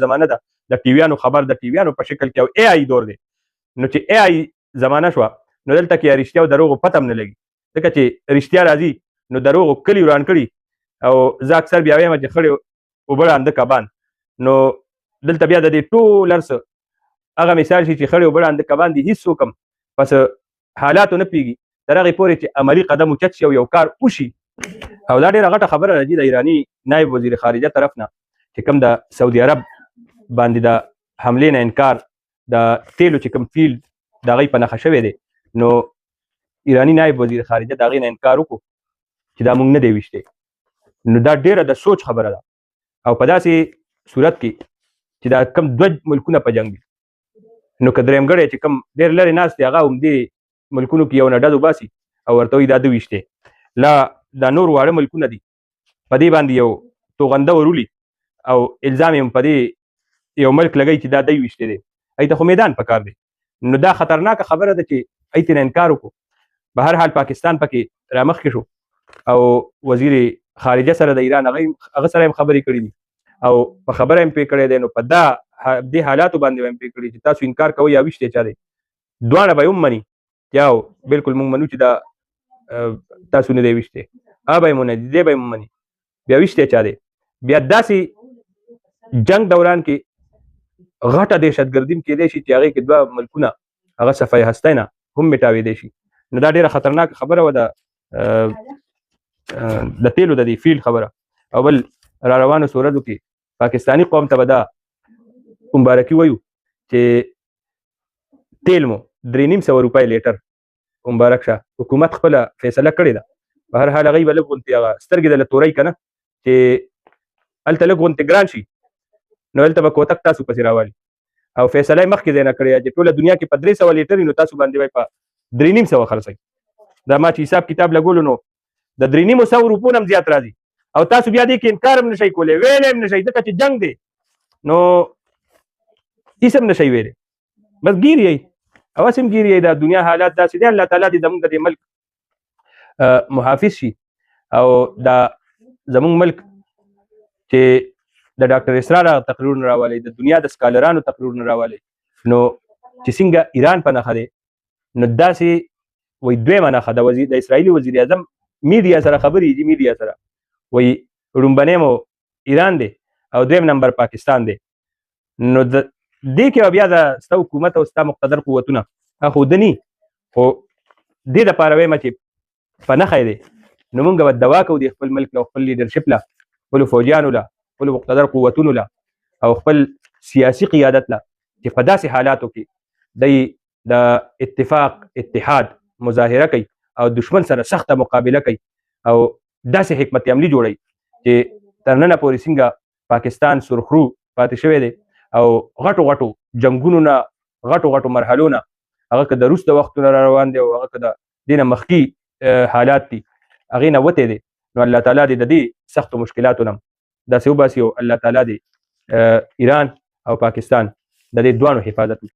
زمانه ده د ټیویانو خبر د ټیویانو په شکل کې او اے آی دور دی نو چې اے آی زمانه شوه نو دلته کې رښتیا او دروغو پته هم نه لګي ځکه چې رښتیا راځي نو دروغو کلي وران کړي او زه اکثر بیا وایم چې خړې اوبه ړانده کبان نو دلته بیا د دې ټول هر څه هغه مثال شي چې خړې اوبه ړانده کبان دي هېڅ څوک هم پس حالاتو نه پوهېږي تر هغې پورې چې عملي قدم اوچت شي او یو کار وشي او دا ډېره غټه خبره راځي د ایراني نایب وزیر خارجه طرف نه چې کوم د سعودي عرب باندې د حملې نه انکار د تیلو چې کوم فیلډ د هغوی په نښه شوی دی نو ایراني نایب وزیر خارجه د هغې نه انکار وکړو چې دا موږ نه دی ویشتی نو دا ډېره د سوچ خبره ده او په داسې صورت کې چې دا کم دوه ملکونه په جنګ دي نو که درېمګړی چې کم ډېر لرې ناست دی هغه همدې ملکونو کې یو نه ډز وباسي او ورته وایي دا ده ویشتی لا دا نور واړه ملکونه دي په دې باندې یو توغنده ورولي او الزام یې په دې یو ملک لګوي چې دا دی ویشتی دی هغې ته خو میدان پکار دی نو دا خطرناکه خبره ده چې هغې ته نه انکار وکړو به هر حال پاکستان پکې رامخکې شو او وزیر خارجه سره د ایران هغه سره هم خبرې کړي دي او په خبره هم پوه کړی دی نو په دې حالاتو باندې هم پوه کړي چې تاسو انکار کوئ یا ویشتی چا دی دواړه به یې هم مني یا بلکل موږ منو چې دا تاسو نه دی ویشتی هغه به یې مني دې به یې مني بیا ویشتی چا دی بیا داسې جنگ دوران کې غټه دهشتګردي کېدی شي چې هغې کې دوه ملکونه هغه صفحه هستی نه هم میټاوېدی شي نو دا ډېره خطرناکه خبره وه د تیلو د دې فیلډ خبره او بل را روانو ورځو کې پاکستاني قوم ته به دا مبارکي وایو چې تیل مو 350 روپۍ لیټر مبارک شه حکومت خپله فیصله کړې ده په هر حال هغوی به لږ غونتې هغه سترګې دله تورئ که نه چې هلته لږ غونتې ګران شي نو هلته به کوتک تاسو پسې راوالي او فیصله یې مخکې ځای نه کړې چې ټوله دنیا کې په 300 لیټر نو تاسو باندې به په 350 خرڅوي دا ما چې حساب کتاب لګولو نو د 350 روپو نه هم زیات راځي او تاسو بیا دې کې انکار هم نشئ کولی ویلی هم نشئ ځکه چې جنګ دی نو هېڅ هم نشئ ویلی بس ګیر یئ اوس هم ګیر یئ د دنیا حالات داسې دی الله تعالی دې زموږ د دې ملک محافظ شي او دا زموږ ملک چې د ډاکټر اسرار تقریرونه راولي د دنیا د سکالرانو تقریرونه راولي نو چې څنګه ایران په نښه دی نو داسې وایي دویمه نښه د اسرائیلي وزیر اعظم میډیا سره خبرې دي میډیا سره وایي لومبنی مو ایران دی او دویم نمبر پاکستان دی نو دې کې بیا د ستا حکومت او ستا مقتدر قوتونه هغه ښودني خو دې دپاره وایم چې په نښه دی نو موږ به دوا کوو د خپل ملک له خپل لیډرشپ له خپلو فوجیانو له خپلو مقتدر قوتونو له او خپل سیاسي قیادت له چې په داسې حالاتو کې دی د اتفاق اتحاد مظاهره کوي او دشمن سره سخته مقابله کوي او داسې حکمت عملي جوړوي چې تر ننه پورې څنګه پاکستان سرخرو پاتې شوی دی او غټو غټو جنګونو نه غټو مرحلو نه هغه که د روس د وختونه را روان دی او هغه که د دې نه مخکې حالات دي هغې نه وتی دی نو الله تعالی دې د دې سختو مشکلاتو نه داسې وباسي او الله تعالی دې ایران او پاکستان د دې دواړو حفاظت وکړي